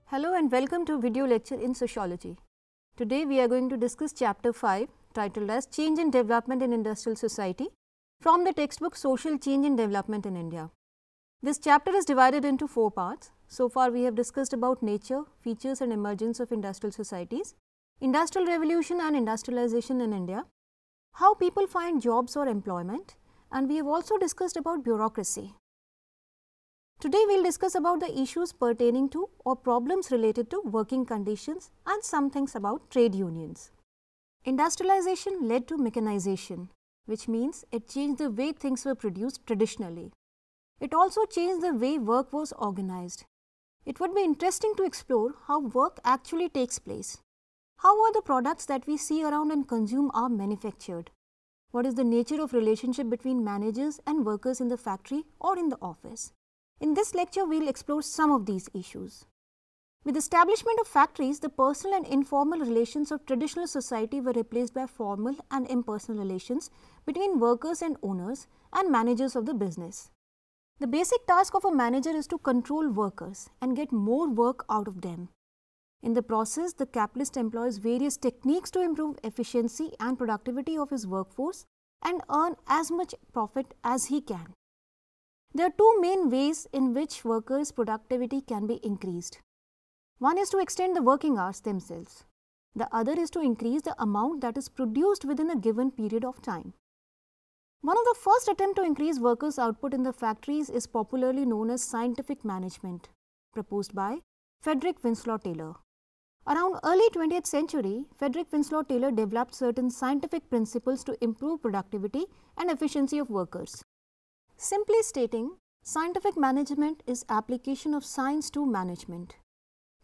Hello and welcome to a video lecture in sociology. Today we are going to discuss chapter 5 titled as Change and Development in Industrial Society from the textbook Social Change and Development in India. This chapter is divided into 4 parts. So far we have discussed about nature, features and emergence of industrial societies, industrial revolution and industrialization in India, how people find jobs or employment, and we have also discussed about bureaucracy. Today we will discuss about the issues pertaining to or problems related to working conditions and some things about trade unions. Industrialization led to mechanization, which means it changed the way things were produced traditionally. It also changed the way work was organized. It would be interesting to explore how work actually takes place. How are the products that we see around and consume are manufactured? What is the nature of relationship between managers and workers in the factory or in the office? In this lecture, we will explore some of these issues. With the establishment of factories, the personal and informal relations of traditional society were replaced by formal and impersonal relations between workers and owners and managers of the business. The basic task of a manager is to control workers and get more work out of them. In the process, the capitalist employs various techniques to improve efficiency and productivity of his workforce and earn as much profit as he can. There are two main ways in which workers' productivity can be increased. One is to extend the working hours themselves. The other is to increase the amount that is produced within a given period of time. One of the first attempts to increase workers' output in the factories is popularly known as scientific management, proposed by Frederick Winslow Taylor. Around early 20th century, Frederick Winslow Taylor developed certain scientific principles to improve productivity and efficiency of workers. Simply stating, scientific management is application of science to management.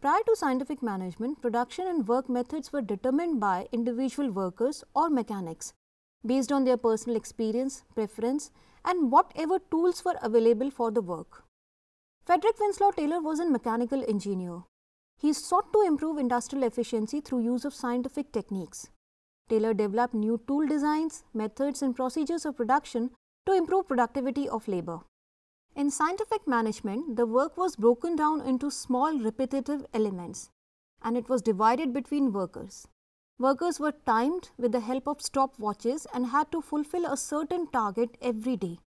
Prior to scientific management, production and work methods were determined by individual workers or mechanics based on their personal experience, preference, and whatever tools were available for the work. Frederick Winslow Taylor was a mechanical engineer. He sought to improve industrial efficiency through use of scientific techniques. Taylor developed new tool designs, methods, and procedures of production to improve productivity of labor. In scientific management, the work was broken down into small repetitive elements and it was divided between workers. Workers were timed with the help of stopwatches and had to fulfill a certain target every day.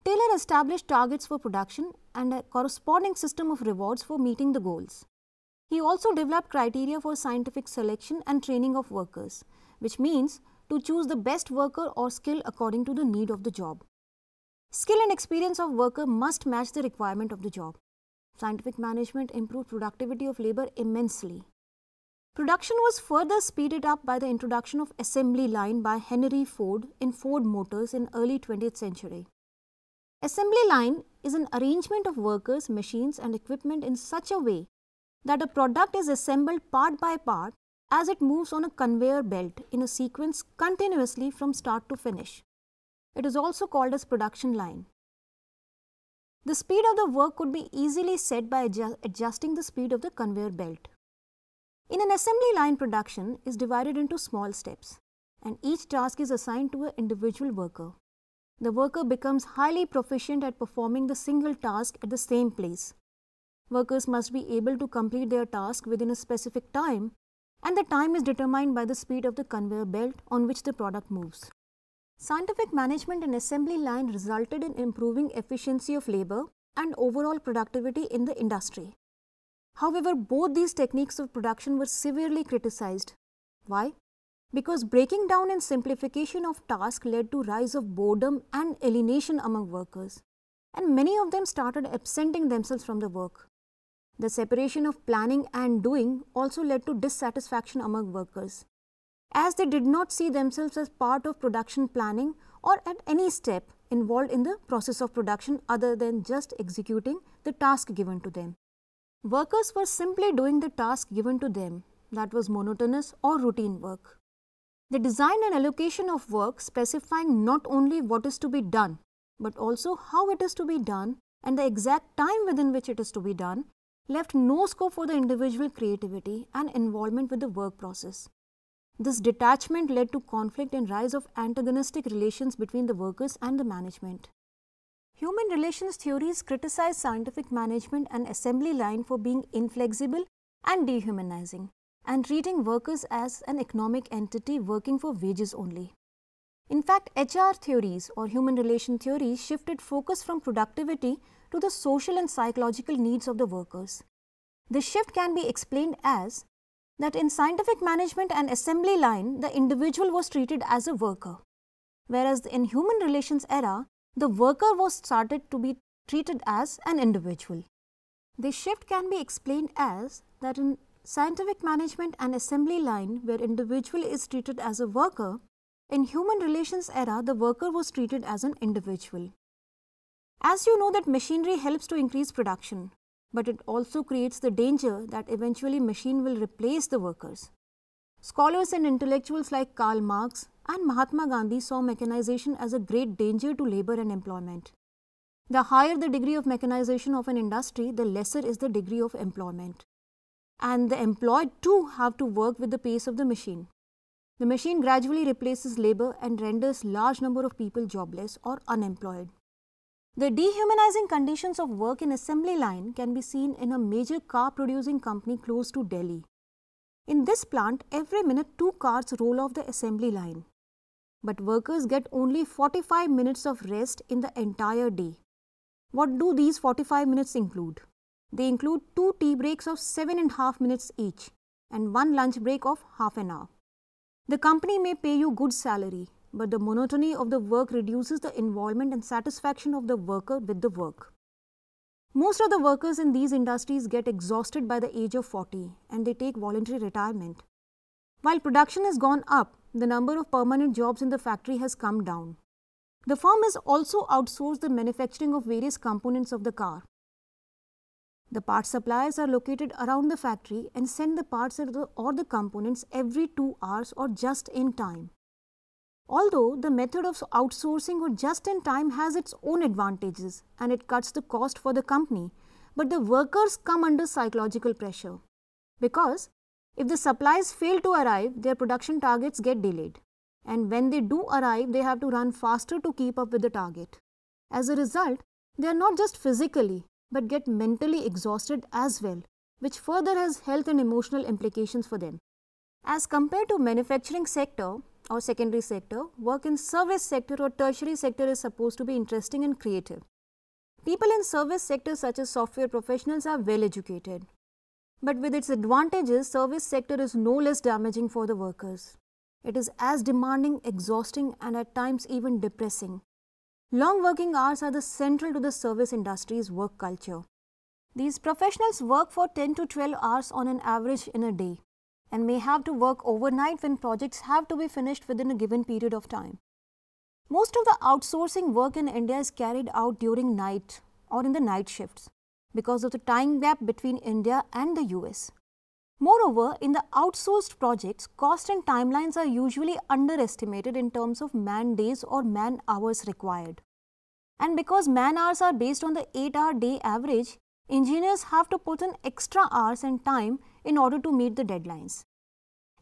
Taylor established targets for production and a corresponding system of rewards for meeting the goals. He also developed criteria for scientific selection and training of workers, which means to choose the best worker or skill according to the need of the job. Skill and experience of worker must match the requirement of the job. Scientific management improved productivity of labor immensely. Production was further speeded up by the introduction of assembly line by Henry Ford in Ford Motors in early 20th century. Assembly line is an arrangement of workers, machines and equipment in such a way that a product is assembled part by part as it moves on a conveyor belt in a sequence continuously from start to finish. It is also called as production line. The speed of the work could be easily set by adjusting the speed of the conveyor belt. In an assembly line, production is divided into small steps and each task is assigned to an individual worker. The worker becomes highly proficient at performing the single task at the same place. Workers must be able to complete their task within a specific time, and the time is determined by the speed of the conveyor belt on which the product moves. Scientific management in assembly line resulted in improving efficiency of labor and overall productivity in the industry. However, both these techniques of production were severely criticized. Why? Because breaking down and simplification of tasks led to rise of boredom and alienation among workers, and many of them started absenting themselves from the work. The separation of planning and doing also led to dissatisfaction among workers, as they did not see themselves as part of production planning or at any step involved in the process of production other than just executing the task given to them. Workers were simply doing the task given to them, that was monotonous or routine work. The design and allocation of work specifying not only what is to be done, but also how it is to be done and the exact time within which it is to be done left no scope for the individual creativity and involvement with the work process. This detachment led to conflict and rise of antagonistic relations between the workers and the management. Human relations theories criticize scientific management and assembly line for being inflexible and dehumanizing, and treating workers as an economic entity working for wages only. In fact, HR theories or human relation theories shifted focus from productivity to the social and psychological needs of the workers. This shift can be explained as that in scientific management and assembly line, the individual was treated as a worker, whereas in human relations era, the worker was started to be treated as an individual. This shift can be explained as that in scientific management and assembly line, where individual is treated as a worker, in human relations era, the worker was treated as an individual. As you know that machinery helps to increase production, but it also creates the danger that eventually machine will replace the workers. Scholars and intellectuals like Karl Marx and Mahatma Gandhi saw mechanization as a great danger to labor and employment. The higher the degree of mechanization of an industry, the lesser is the degree of employment. And the employed too have to work with the pace of the machine. The machine gradually replaces labor and renders large number of people jobless or unemployed. The dehumanizing conditions of work in assembly line can be seen in a major car producing company close to Delhi. In this plant, every minute 2 cars roll off the assembly line. But workers get only 45 minutes of rest in the entire day. What do these 45 minutes include? They include 2 tea breaks of 7.5 minutes each and 1 lunch break of half an hour. The company may pay you good salary, but the monotony of the work reduces the involvement and satisfaction of the worker with the work. Most of the workers in these industries get exhausted by the age of 40 and they take voluntary retirement. While production has gone up, the number of permanent jobs in the factory has come down. The firm has also outsourced the manufacturing of various components of the car. The part suppliers are located around the factory and send the parts or the components every 2 hours or just in time. Although the method of outsourcing or just in time has its own advantages and it cuts the cost for the company, but the workers come under psychological pressure because if the supplies fail to arrive, their production targets get delayed, and when they do arrive, they have to run faster to keep up with the target. As a result, they are not just physically but get mentally exhausted as well, which further has health and emotional implications for them. As compared to manufacturing sector or secondary sector, work in service sector or tertiary sector is supposed to be interesting and creative. People in service sector such as software professionals are well educated. But with its advantages, service sector is no less damaging for the workers. It is as demanding, exhausting and at times even depressing. Long working hours are the central to the service industry's work culture. These professionals work for 10 to 12 hours on an average in a day and may have to work overnight when projects have to be finished within a given period of time. Most of the outsourcing work in India is carried out during night or in the night shifts because of the time gap between India and the US. Moreover, in the outsourced projects, cost and timelines are usually underestimated in terms of man days or man hours required. And because man hours are based on the 8-hour day average, engineers have to put in extra hours and time in order to meet the deadlines.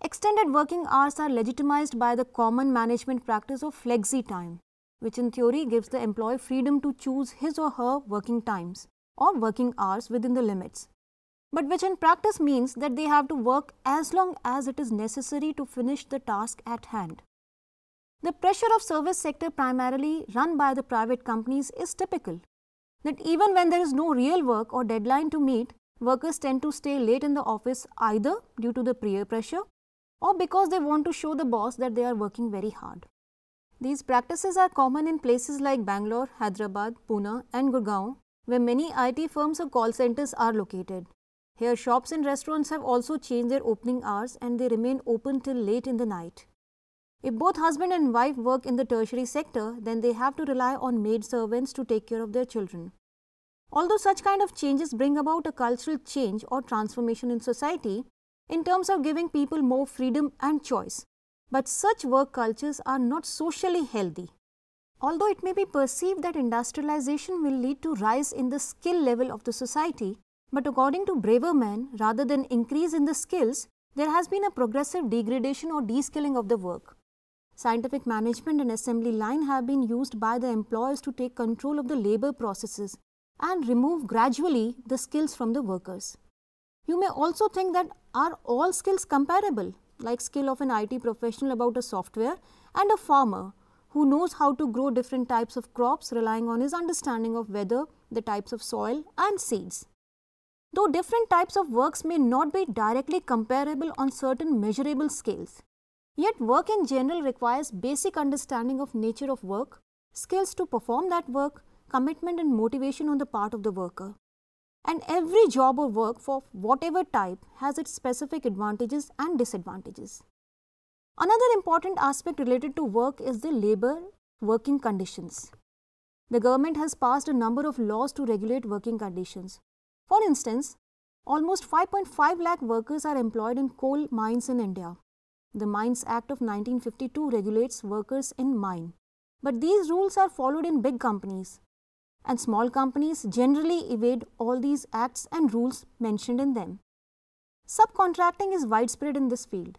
Extended working hours are legitimized by the common management practice of flexi time, which in theory gives the employee freedom to choose his or her working times or working hours within the limits, but which in practice means that they have to work as long as it is necessary to finish the task at hand. The pressure of service sector primarily run by the private companies is typical, that even when there is no real work or deadline to meet, workers tend to stay late in the office either due to the peer pressure or because they want to show the boss that they are working very hard. These practices are common in places like Bangalore, Hyderabad, Pune and Gurgaon, where many IT firms or call centers are located. Here, shops and restaurants have also changed their opening hours and they remain open till late in the night. If both husband and wife work in the tertiary sector, then they have to rely on maid servants to take care of their children. Although such kind of changes bring about a cultural change or transformation in society in terms of giving people more freedom and choice, but such work cultures are not socially healthy. Although it may be perceived that industrialization will lead to rise in the skill level of the society, but according to Braverman, rather than increase in the skills, There has been a progressive degradation or de-skilling of the work. Scientific management and assembly line have been used by the employers to take control of the labor processes and remove gradually the skills from the workers. You may also think that are all skills comparable, like skill of an IT professional about a software and a farmer who knows how to grow different types of crops relying on his understanding of weather, the types of soil and seeds. Though different types of works may not be directly comparable on certain measurable scales, yet work in general requires basic understanding of nature of work, skills to perform that work, commitment and motivation on the part of the worker. And every job or work for whatever type has its specific advantages and disadvantages. Another important aspect related to work is the labor working conditions. The government has passed a number of laws to regulate working conditions. For instance, almost 5.5 lakh workers are employed in coal mines in India. The Mines Act of 1952 regulates workers in mine. But these rules are followed in big companies, and small companies generally evade all these acts and rules mentioned in them. Subcontracting is widespread in this field.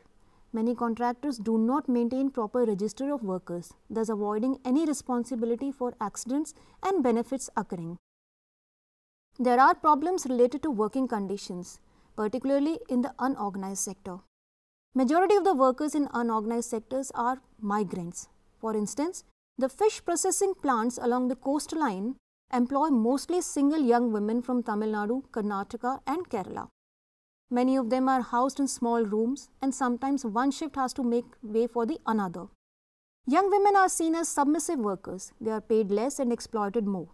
Many contractors do not maintain proper register of workers, thus avoiding any responsibility for accidents and benefits occurring. There are problems related to working conditions, particularly in the unorganized sector. Majority of the workers in unorganized sectors are migrants. For instance, the fish processing plants along the coastline employ mostly single young women from Tamil Nadu, Karnataka and Kerala. Many of them are housed in small rooms and sometimes one shift has to make way for the another. Young women are seen as submissive workers. They are paid less and exploited more.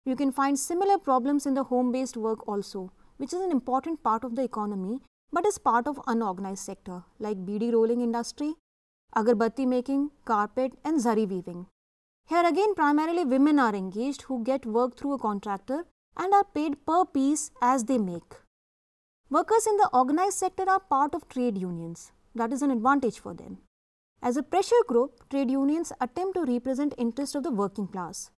You can find similar problems in the home-based work also, which is an important part of the economy but is part of unorganized sector like beedi rolling industry, agarbatti making, carpet and zari weaving. Here again primarily women are engaged who get work through a contractor and are paid per piece as they make. Workers in the organized sector are part of trade unions. That is an advantage for them. As a pressure group, trade unions attempt to represent interests of the working class.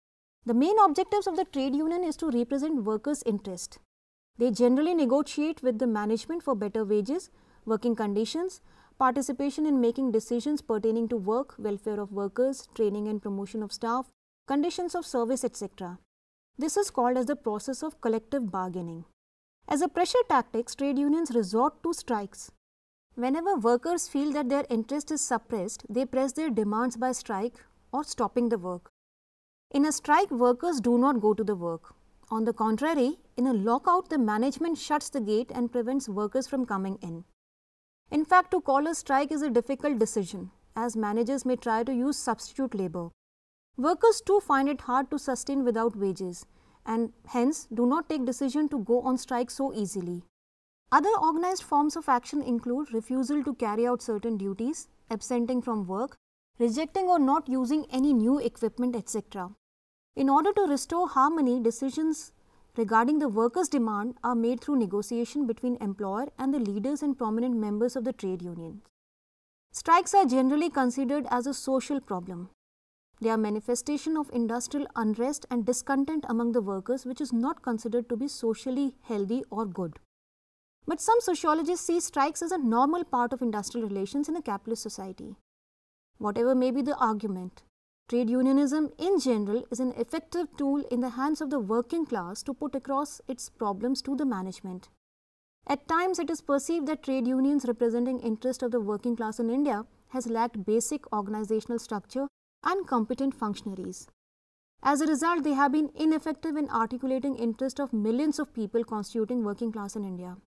The main objectives of the trade union is to represent workers' interest. They generally negotiate with the management for better wages, working conditions, participation in making decisions pertaining to work, welfare of workers, training and promotion of staff, conditions of service, etc. This is called as the process of collective bargaining. As a pressure tactic, trade unions resort to strikes. Whenever workers feel that their interest is suppressed, they press their demands by strike or stopping the work. In a strike, workers do not go to the work. On the contrary, in a lockout, the management shuts the gate and prevents workers from coming in. In fact, to call a strike is a difficult decision, as managers may try to use substitute labor. Workers too find it hard to sustain without wages, and hence do not take decision to go on strike so easily. Other organized forms of action include refusal to carry out certain duties, absenting from work, rejecting or not using any new equipment, etc. In order to restore harmony, decisions regarding the workers' demand are made through negotiation between employer and the leaders and prominent members of the trade union. Strikes are generally considered as a social problem. They are manifestation of industrial unrest and discontent among the workers, which is not considered to be socially healthy or good. But some sociologists see strikes as a normal part of industrial relations in a capitalist society. Whatever may be the argument, trade unionism in general is an effective tool in the hands of the working class to put across its problems to the management. At times, it is perceived that trade unions representing interest of the working class in India has lacked basic organizational structure and competent functionaries. As a result, they have been ineffective in articulating interest of millions of people constituting working class in India.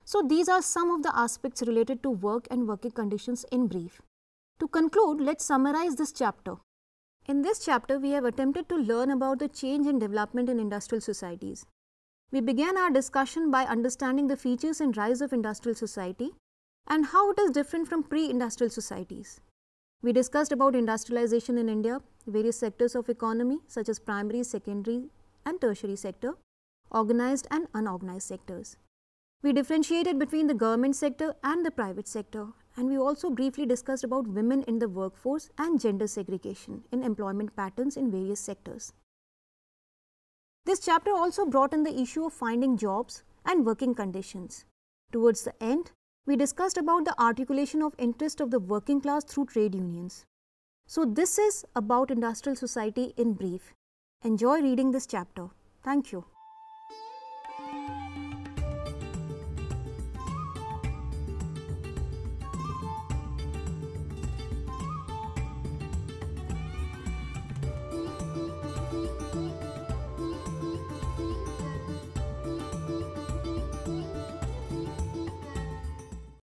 So, these are some of the aspects related to work and working conditions in brief. To conclude, let's summarize this chapter. In this chapter, we have attempted to learn about the change and development in industrial societies. We began our discussion by understanding the features and rise of industrial society and how it is different from pre-industrial societies. We discussed about industrialization in India, various sectors of economy such as primary, secondary and tertiary sector, organized and unorganized sectors. We differentiated between the government sector and the private sector, and we also briefly discussed about women in the workforce and gender segregation in employment patterns in various sectors. This chapter also brought in the issue of finding jobs and working conditions. Towards the end, we discussed about the articulation of interest of the working class through trade unions. So, this is about industrial society in brief. Enjoy reading this chapter. Thank you.